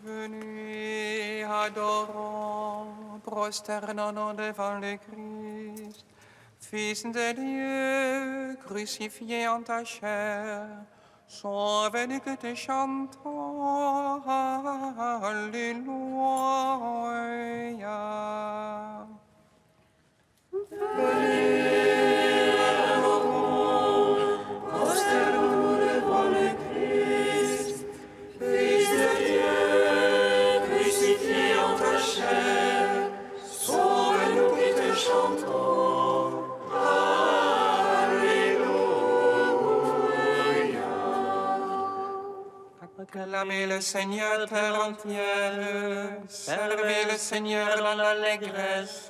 Venez, adorons, prosternons devant le Christ, Fils de Dieu, crucifié en ta chair. Sauve-nous que te chantons, Alléluia. Venez, adorons, prosternons devant le Christ, Fils de Dieu, crucifié en ta chair, sauve-nous qui te chantons, Alléluia. Acclamez le Seigneur terre entière, servez le Seigneur dans l'allégresse.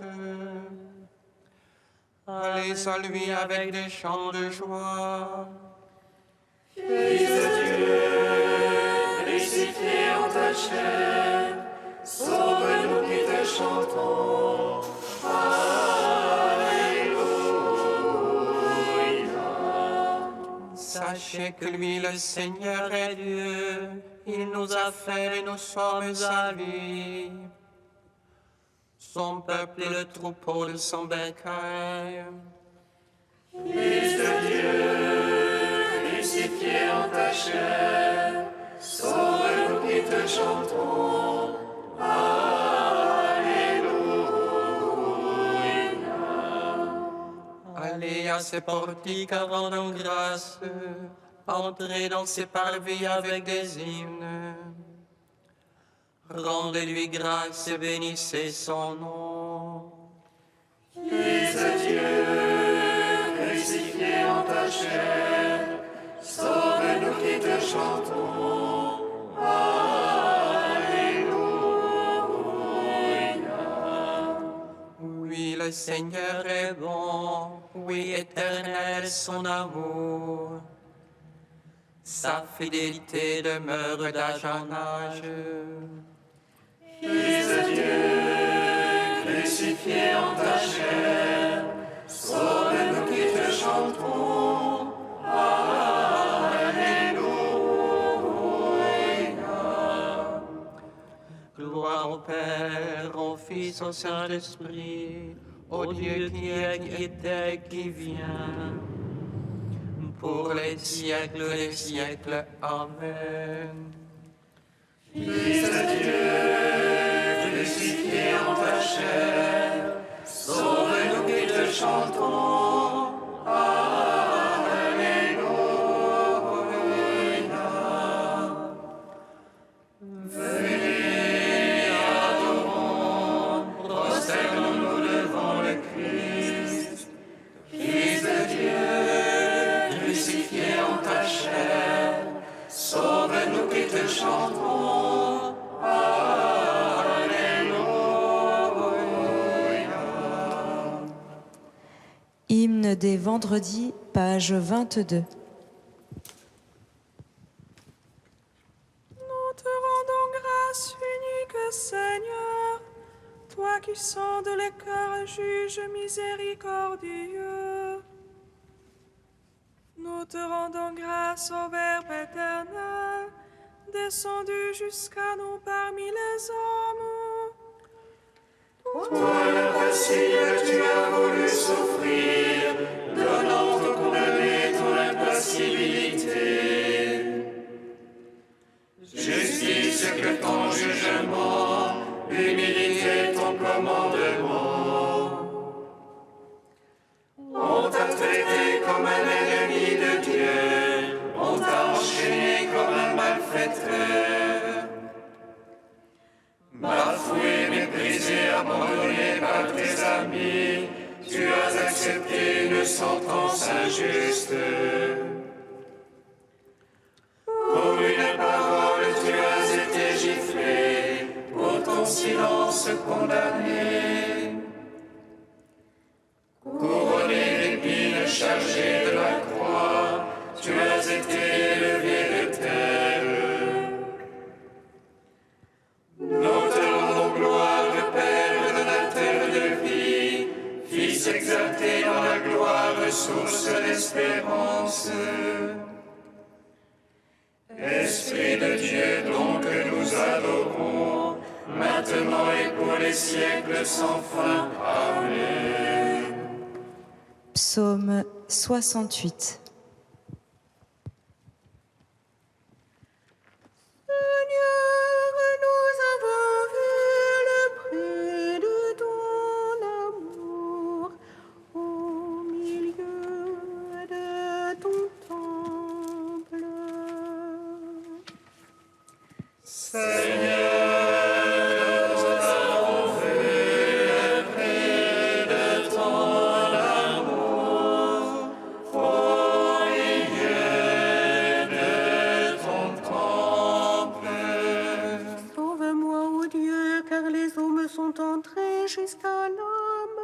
Allez à lui avec des chants de joie. Fils de Dieu, crucifié en ta chair, sauve-nous qui te chantons. Alléluia. Sachez que lui, le Seigneur, est Dieu. Il nous a fait et nous sommes à lui. Son peuple est le troupeau de son bétail. Fils de Dieu, crucifié en ta chair, sauve-nous qui te chantons. Alléluia. Allez à ses portiques, rendons grâce, entrez dans ses parvis avec des hymnes. Rendez-lui grâce et bénissez son nom. Fils de Dieu, crucifié en ta chair, sauve-nous qui te chantons. Alléluia. Oui, le Seigneur est bon, oui, éternel son amour. Sa fidélité demeure d'âge en âge. Fils de Dieu, crucifié en ta chair, sauve-nous qui te chantons. Alléluia. Gloire au Père, au Fils, au Saint-Esprit, au Dieu qui est, qui était, qui vient, pour les siècles des siècles. Amen. Fils de Dieu, crucifié en ta chair, sauve-nous qui te chantons. Alléluia. Venez, adorons, prosternons-nous devant le Christ, Fils de Dieu, crucifié en ta chair, sauve-nous qui te chantons. Hymne des vendredis, page 22. Nous te rendons grâce, unique Seigneur, toi qui sondes les cœurs, juge miséricordieux. Nous te rendons grâce au Verbe éternel, descendu jusqu'à nous parmi les hommes. Toi, l'impassible, tu as voulu souffrir, donnant au condamné ton impassibilité. Justice que ton jugement, humilité ton commandement. On t'a traité comme un ennemi de Dieu, on t'a enchaîné comme un malfaiteur. Bafoué, méprisé, abandonné par tes amis, tu as accepté une sentence injuste. Pour une parole, tu as été giflé, pour ton silence condamné. Couronné d'épines chargé de la croix, tu as été élevé de terre. Nous te rendons gloire, Père, donateur de vie, Fils exalté dans la gloire, source d'espérance. Esprit de Dieu, donc nous adorons. maintenant et pour les siècles sans fin. Amen. Psaume 68. Seigneur, nous avons vu le prix de ton amour au milieu de ton temple. Sauve-moi, ô Dieu, car les eaux me sont entrées jusqu'à l'âme.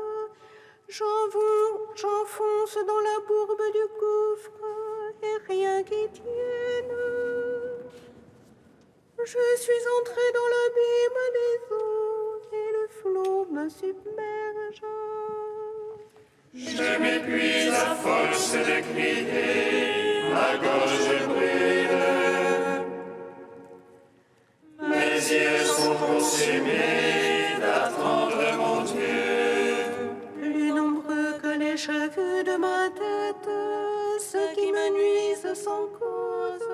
J'enfonce dans la bourbe du gouffre et rien qui tienne. Je suis entré dans l'abîme des eaux et le flot me submerge. Je m'épuise à force de crier, ma gorge brûle. Mes yeux sont consumés d'attendre mon Dieu. Plus nombreux que les cheveux de ma tête, ceux qui me nuisent sans cause.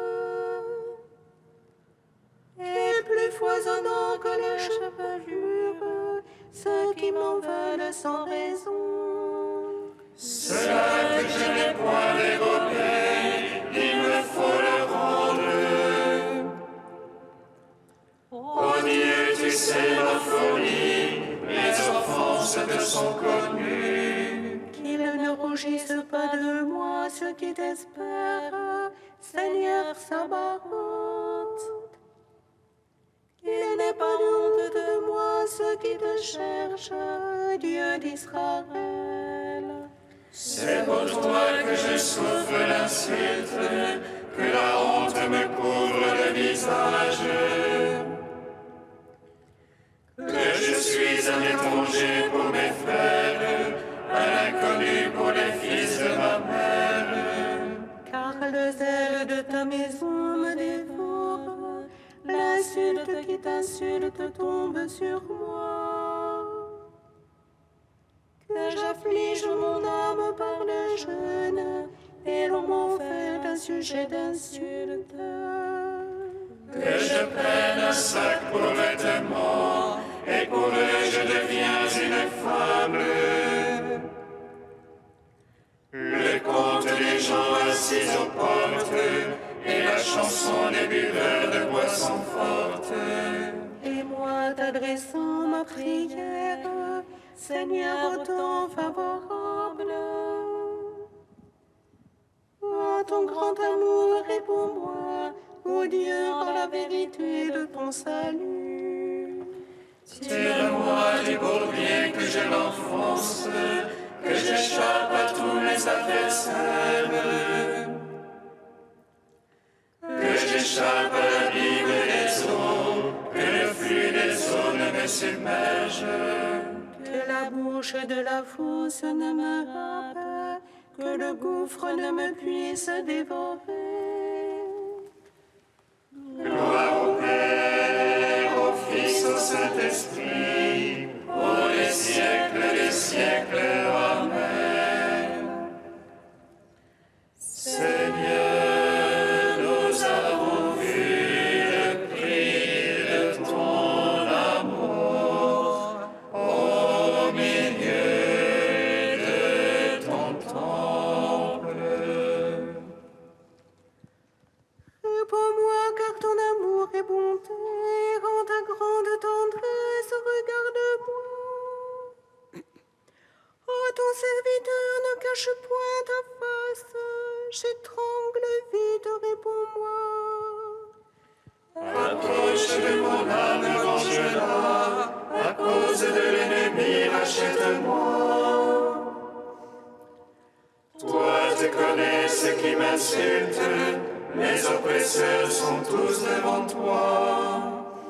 Et plus foisonnants que les chevelures, ceux qui m'en veulent sans raison. Cela que je n'ai point dérobé, il me faut le rendre. Oh Dieu, tu sais ma folie, mes offenses te sont connues. Qu'ils ne rougissent pas de moi ceux qui t'espèrent, Seigneur Sabaoth. Qu'il n'ait pas honte de moi ceux qui te cherchent, Dieu d'Israël. C'est pour toi que je souffre l'insulte, que la honte me couvre le visage. Que je suis un étranger pour mes frères, un inconnu pour les fils de ma mère. Car le zèle de ta maison me dévore, l'insulte qui t'insulte tombe sur moi. Que j'afflige mon âme par le jeûne, et l'on m'en fait un sujet d'insulte. Que je prenne un sac pour vêtements, et pour eux je deviens une femme. Le conte des gens assis aux portes, et la chanson des buveurs de boissons fortes. Et moi t'adressant ma prière, Seigneur, temps favorable. En ton grand amour, réponds-moi, ô Dieu, en la vérité de ton salut. Tire-moi du bourbier que je l'enfonce, que j'échappe à tous mes adversaires. Que j'échappe à l'abîme des eaux, que le flux des eaux ne me submerge. Que la bouche de la fosse ne me râpe, que le gouffre ne me puisse dévorer. Gloire au Père, au Fils, au Saint-Esprit, pour les siècles des siècles. Amen. Seigneur, nous avons vu le prix de ton amour au milieu de ton temple. Réponds-moi, car ton amour est bonté, en ta grande tendresse, regarde-moi. Oh, ton serviteur ne cache point ta face, j'étrangle vite, réponds-moi. Approche de mon âme, venge-la, à cause de l'ennemi, rachète-moi. Toi, tu connais ce qui m'insulte, mes oppresseurs sont tous devant toi.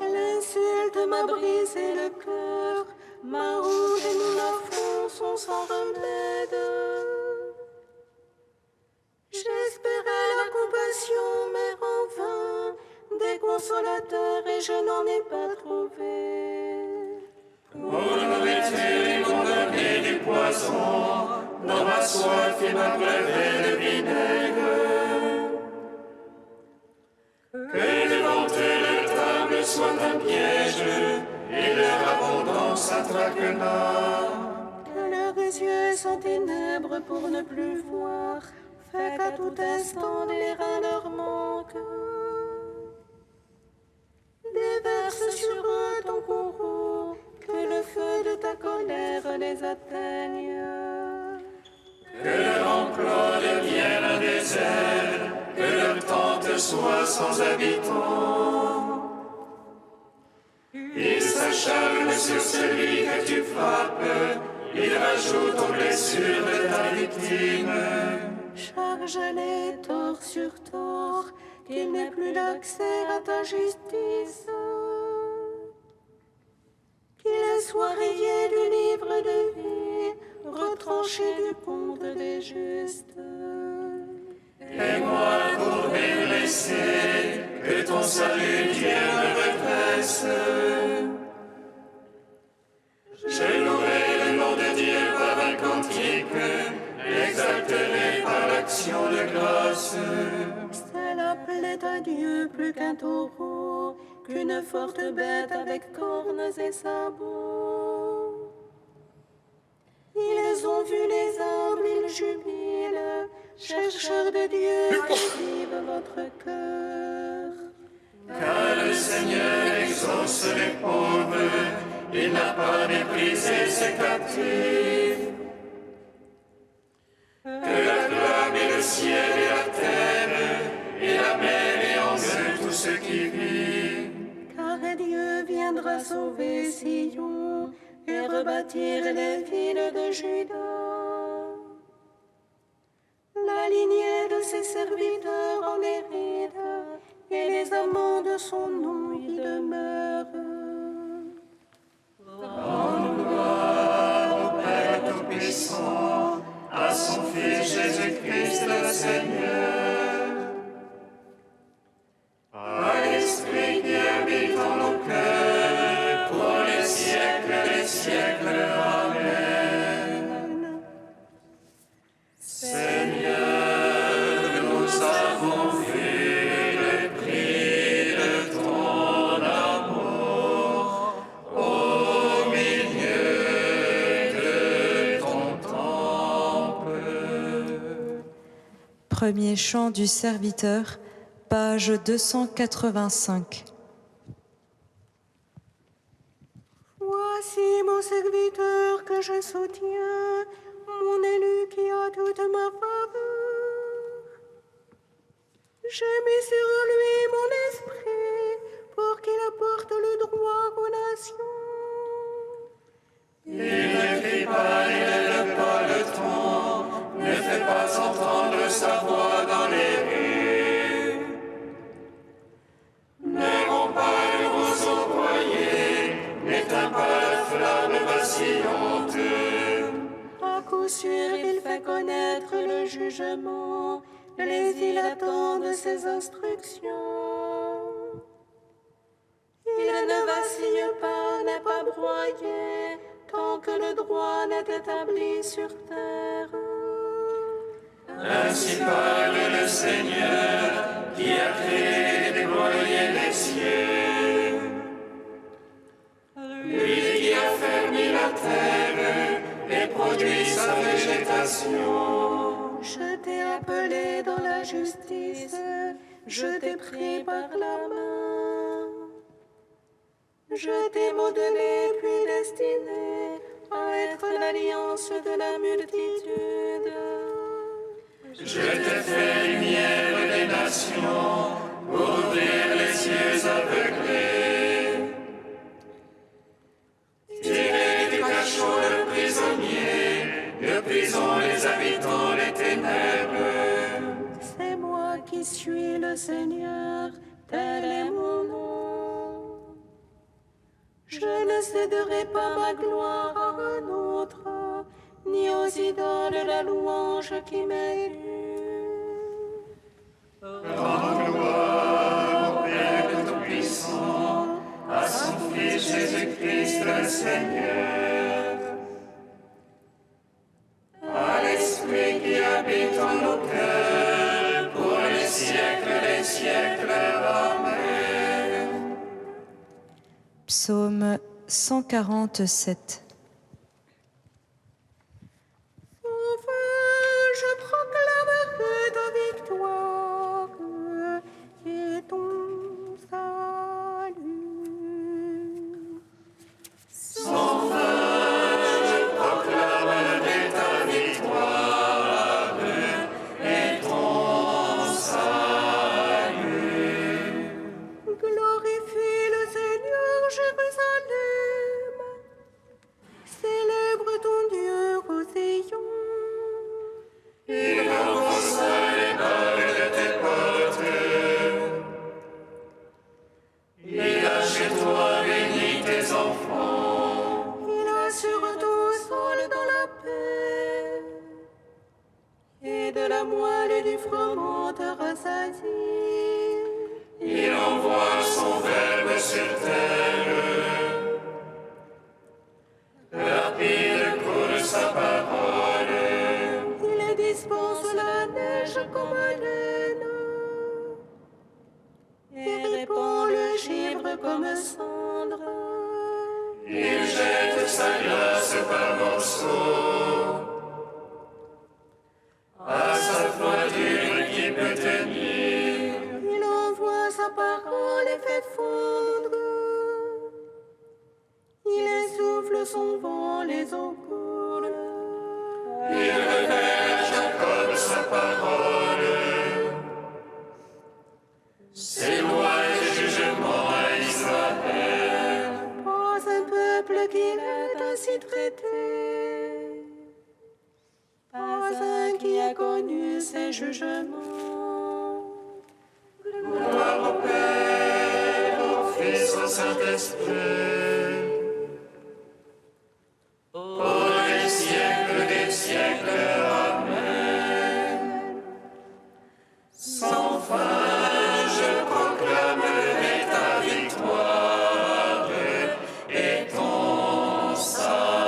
L'insulte m'a brisé le cœur, ma honte et mon affront sont sans remède. J'espérais la compassion, mais en vain, des consolateurs, et je n'en ai pas trouvé. poison, dans ma soif et ma brevet de vinaigre. Que devant eux leur table soit un piège, et leur abondance un traquenard. Que leurs yeux sont ténèbres pour ne plus voir, fait qu'à tout instant les reins leur manquent. Déverse sur eux ton courroux, que le feu de ta colère les atteigne. Que leur enclos devienne un désert, que leur tente soit sans habitants. Ils s'acharnent sur celui que tu frappes, ils rajoutent aux blessures de ta victime. Charge-les tort sur tort, qu'il n'ait plus d'accès à ta justice. Qu'il soit rayé du livre de vie, retranché du compte des justes. Et moi, courbé, blessé, que ton salut Dieu me redresse. Je louerai le nom de Dieu par un cantique, l'exalterai par l'action de grâce. Cela plaît à Dieu plus qu'un taureau, qu'une forte bête avec cornes et sabots. Ils ont vu les humbles, ils jubilent, chercheurs de Dieu, vive votre cœur. Car le Seigneur exauce les pauvres, il n'a pas méprisé ses captifs. Que l'acclament le ciel et la terre, et la mer et en eux tout ce qui vit. Car Dieu viendra sauver Sion et rebâtir les villes de Juda. La lignée de ses serviteurs en hérite, et les amants de son nom y demeurent. Rends gloire au Père Tout-Puissant, à son Fils Jésus-Christ le Seigneur. À l'Esprit qui habite en nos cœurs, pour les siècles des siècles. Amen. Seigneur, nous avons vu le prix de ton amour au milieu de ton temple. Premier chant du serviteur, page 285. Voici mon serviteur que je soutiens, mon élu qui a toute ma faveur. J'ai mis sur lui mon esprit pour qu'il apporte le droit aux nations. Il ne crie pas, il ne lève pas le ton, ne fait pas entendre sa voix dans les rues. Ne rompt pas le roseau broyé, n'éteins pas la flamme vacillante. À coup sûr, il fait connaître le jugement, les îles attendent ses instructions. Il ne vacille pas, n'est pas broyé, tant que le droit n'est établi sur terre. Ainsi parle le Seigneur, qui a créé et déployé les cieux. Lui qui a fermé la terre et produit sa végétation. Je t'ai appelé dans la justice, je t'ai pris par la main. Je t'ai modelé puis destiné à être l'alliance de la multitude. Je t'ai fait lumière des nations, pour ouvrir les yeux aveuglés. Tirer du cachot le prisonnier, de prison les habitants les ténèbres. C'est moi qui suis le Seigneur, tel est mon nom. Je ne céderai pas ma gloire à un autre, ni aux idoles la louange qui m'est due. Rends gloire au Père Tout-Puissant, à son Fils Jésus-Christ le Seigneur. Psaume 147. Je proclamerai ta victoire et ton salut. Glorifie le Seigneur, Jérusalem. Célèbre ton Dieu au Sion. Il assure ton sol dans la paix. Et de la moelle et du froment te rassasie. Il envoie son verbe sur terre. Rapide coule sa parole. Il dispense la neige comme laine. Et répand le givre comme cendre. Il jette sa glace par morceaux. À sa froidure qui peut tenir. Il envoie sa parole et fait fondre. Il essouffle son vent, les eaux coulent. Il révèle à Jacob sa parole. Ses lois et jugements à Israël. Pas un peuple qu'il ait ainsi traité. Pas un qui a connu ses jugements. Gloire au Père, au Fils, au Saint-Esprit. Pour les siècles des siècles. Amen. Sans fin, je proclamerai ta victoire et ton salut.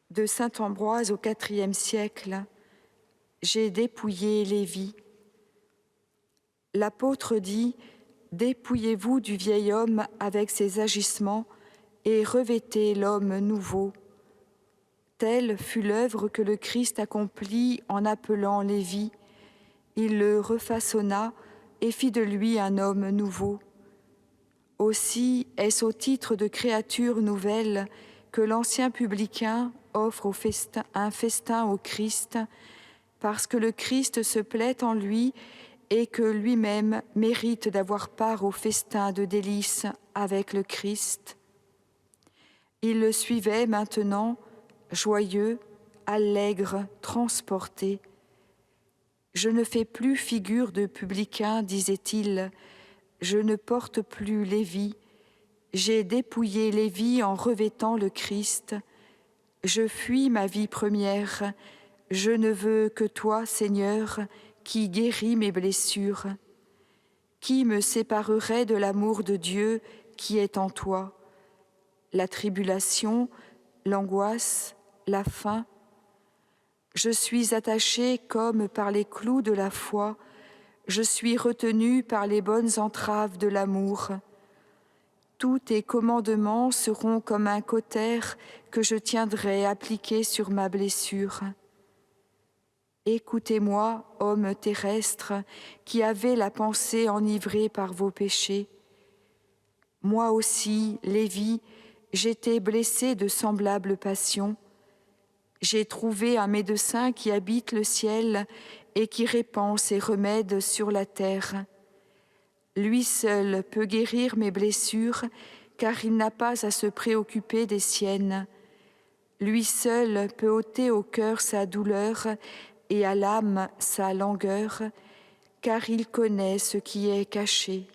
De saint Ambroise au IVe siècle, j'ai dépouillé Lévi. L'apôtre dit « Dépouillez-vous du vieil homme avec ses agissements et revêtez l'homme nouveau ». Telle fut l'œuvre que le Christ accomplit en appelant Lévi. Il le refaçonna et fit de lui un homme nouveau. Aussi est-ce au titre de créature nouvelle que l'ancien publicain offre un festin au Christ, parce que le Christ se plaît en lui et que lui-même mérite d'avoir part au festin de délices avec le Christ. Il le suivait maintenant, joyeux, allègre, transporté. « Je ne fais plus figure de publicain, disait-il, je ne porte plus Lévi. J'ai dépouillé Lévi en revêtant le Christ. Je fuis ma vie première. Je ne veux que toi, Seigneur, qui guéris mes blessures. Qui me séparerait de l'amour de Dieu qui est en toi? La tribulation, l'angoisse, la faim. Je suis attaché comme par les clous de la foi. Je suis retenu par les bonnes entraves de l'amour. Tous tes commandements seront comme un cautère que je tiendrai appliqué sur ma blessure. Écoutez-moi, hommes terrestres, qui avez la pensée enivrée par vos péchés. Moi aussi, Lévi, j'étais blessé de semblables passions. J'ai trouvé un médecin qui habite le ciel et qui répand ses remèdes sur la terre. Lui seul peut guérir mes blessures, car il n'a pas à se préoccuper des siennes. Lui seul peut ôter au cœur sa douleur et à l'âme sa langueur, car il connaît ce qui est caché.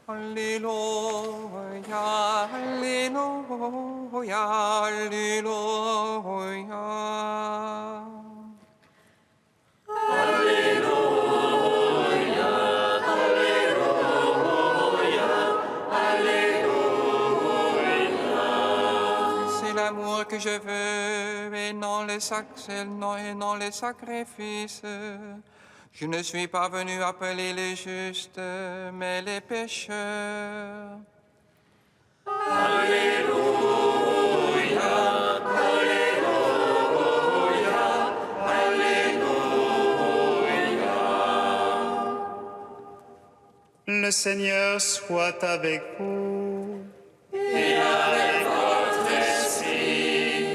Alléluia, Alléluia, Alléluia. C'est l'amour que je veux et non les sacrifices. Je ne suis pas venu appeler les justes, mais les pécheurs. Le Seigneur soit avec vous.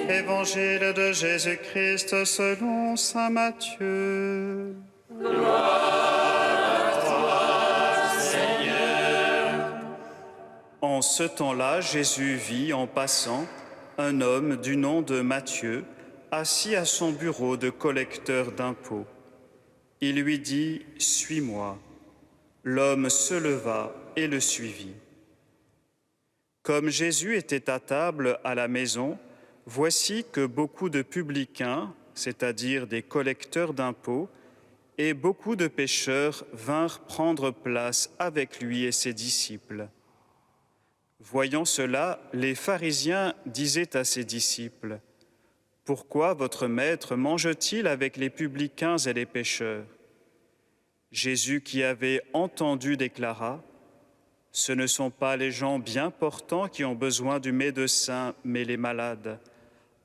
Évangile de Jésus-Christ selon saint Matthieu. En ce temps-là, Jésus vit en passant un homme du nom de Matthieu, assis à son bureau de collecteur d'impôts. Il lui dit « Suis-moi ». L'homme se leva et le suivit. Comme Jésus était à table à la maison, voici que beaucoup de publicains, c'est-à-dire des collecteurs d'impôts, et beaucoup de pécheurs vinrent prendre place avec lui et ses disciples. Voyant cela, les pharisiens disaient à ses disciples, « Pourquoi votre maître mange-t-il avec les publicains et les pécheurs ?» Jésus, qui avait entendu, déclara, « Ce ne sont pas les gens bien portants qui ont besoin du médecin, mais les malades.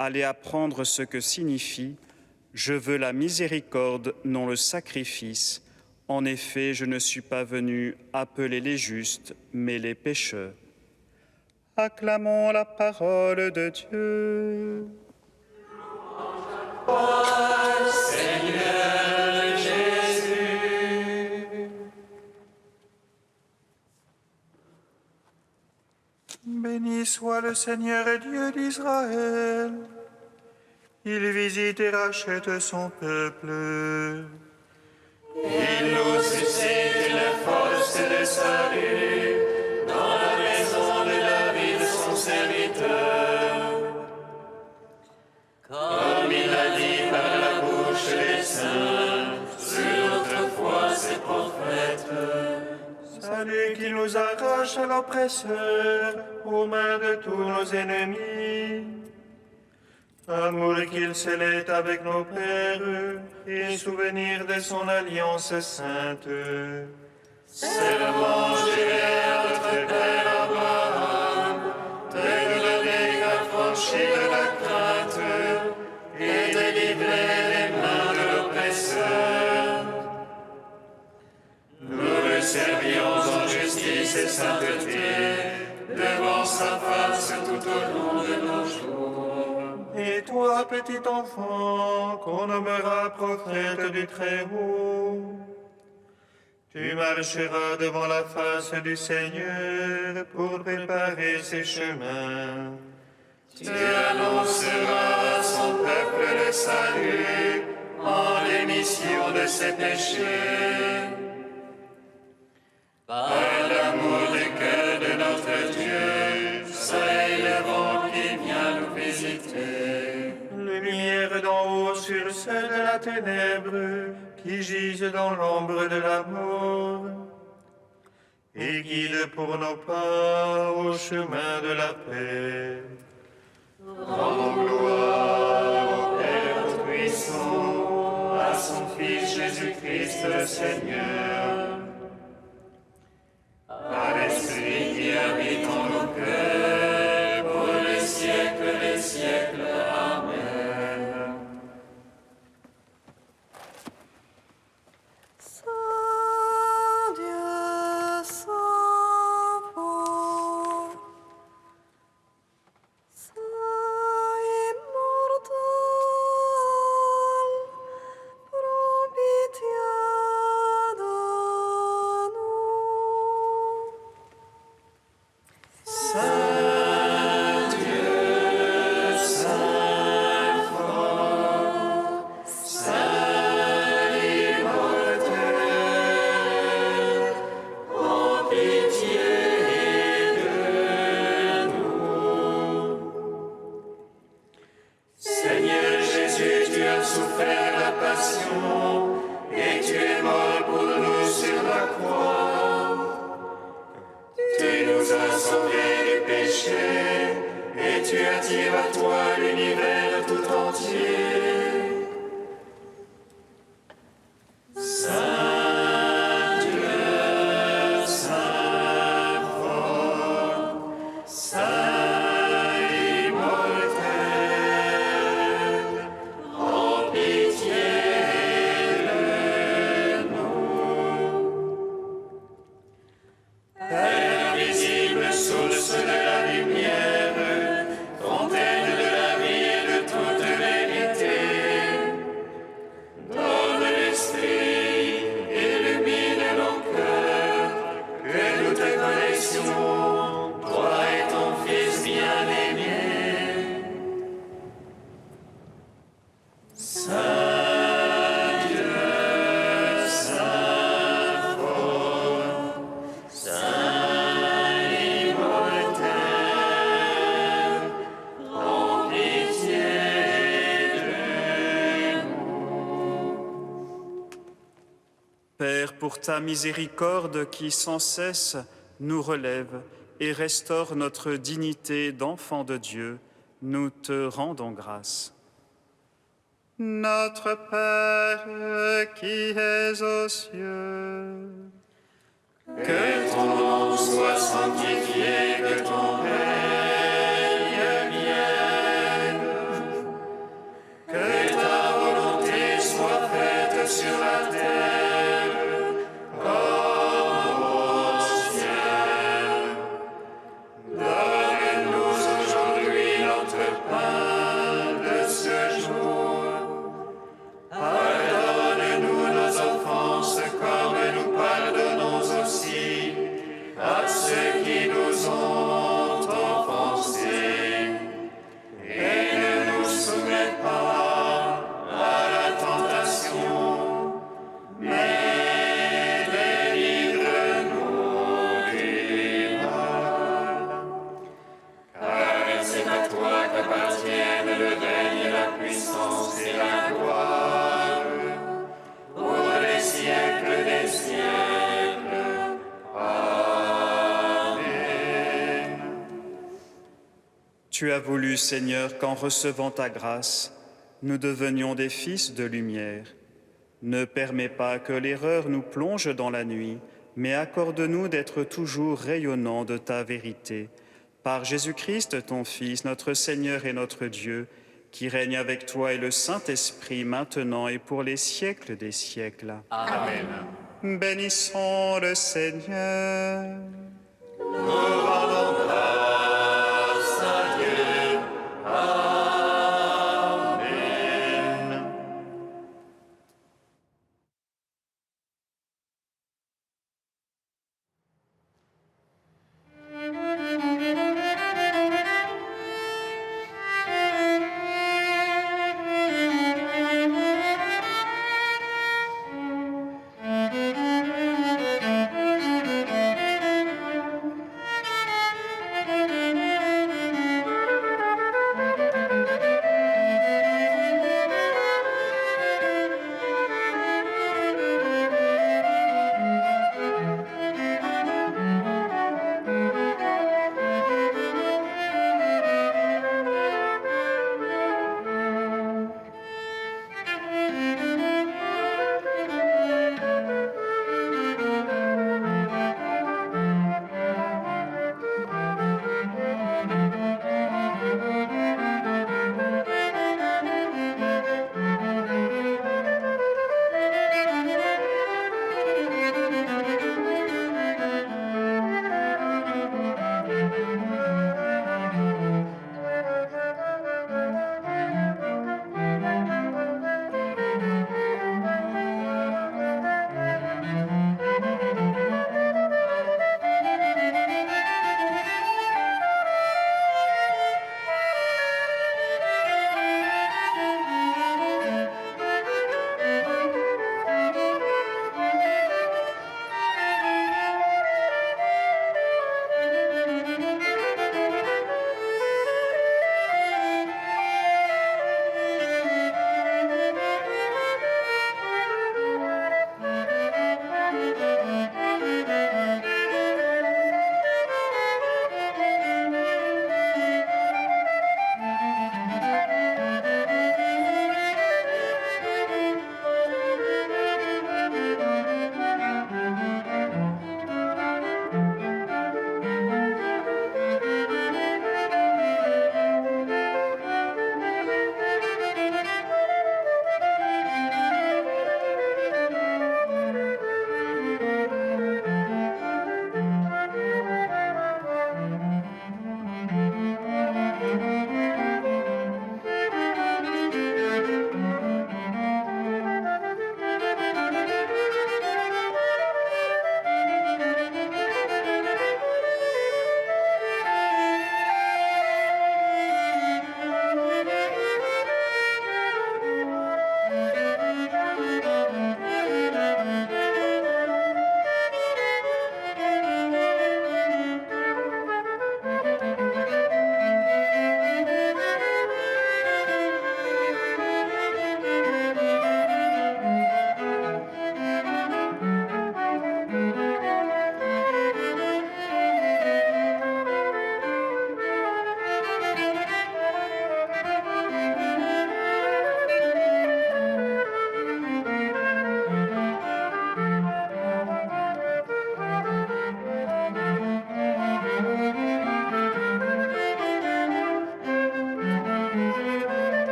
Allez apprendre ce que signifie « Je veux la miséricorde, non le sacrifice ». En effet, je ne suis pas venu appeler les justes, mais les pécheurs. » Acclamons la parole de Dieu. Seigneur Jésus. Béni soit le Seigneur et Dieu d'Israël. Il visite et rachète son peuple. Il nous suscite la force de salut dans la maison de David, son serviteur. Comme il a dit par la bouche des saints, sur notre foi ses prophètes. Salut qui nous arrache à l'oppresseur, aux mains de tous nos ennemis. Amour qu'il scellait avec nos pères, et souvenir de son alliance sainte. Seulement juré à notre père Abraham, de nous donner affranchis de la crainte, et de livrer les mains de l'oppresseur. Nous le servions en justice et sainteté, devant sa face tout au long de nos jours. Et toi, petit enfant, qu'on nommera prophète du Très-Haut, tu marcheras devant la face du Seigneur pour préparer ses chemins. Tu annonceras à son peuple le salut en l'émission de ses péchés. Par l'amour du cœur de notre Dieu, soleil levant qui vient nous visiter. Lumière d'en haut sur ceux de la ténèbre qui gisent dans l'ombre de la mort, et guide pour nos pas au chemin de la paix. Rendons gloire au Père Tout-Puissant, à son Fils Jésus-Christ le Seigneur, à l'Esprit qui habite en nos cœurs, pour les siècles des siècles. Amen. Saint Dieu, Saint fort, Saint immortel, prends pitié de nous. Saint Dieu, Saint fort, Saint immortel, prends pitié souffert la passion, et tu es mort pour nous sur la croix. Tu nous as sauvés du péché, et tu attires à toi l'univers tout entier. Saint Dieu, Saint fort, Saint immortel, en pitié de nous. Père invisible, source de la lumière, fontaine de la vie et de toute vérité, donne l'esprit, illumine nos cœurs, que nous te connaissions, toi et ton Fils bien-aimé. Saint Dieu, Saint fort, Saint immortel, en pitié de nous. Père, pour ta miséricorde qui sans cesse nous relève et restaure notre dignité d'enfant de Dieu, nous te rendons grâce. Notre Père qui es aux cieux, Que ton nom soit sanctifié, que ton règne vienne, que ta volonté soit faite sur la terre comme au ciel. Donne-nous aujourd'hui notre pain de ce jour. Pardonne-nous nos offenses comme nous pardonnons aussi à ceux qui nous ont offensés. Et ne nous soumets pas à la tentation, mais délivre-nous du mal. Car c'est à toi qu'appartiennent le règne, la puissance et la gloire, pour les siècles des siècles. Amen. tu as voulu, Seigneur, qu'en recevant ta grâce, nous devenions des fils de lumière. Ne permets pas que l'erreur nous plonge dans la nuit, mais accorde-nous d'être toujours rayonnants de ta vérité. Par Jésus-Christ, ton Fils, notre Seigneur et notre Dieu, qui règne avec toi et le Saint-Esprit maintenant et pour les siècles des siècles. Amen. Bénissons le Seigneur. Nous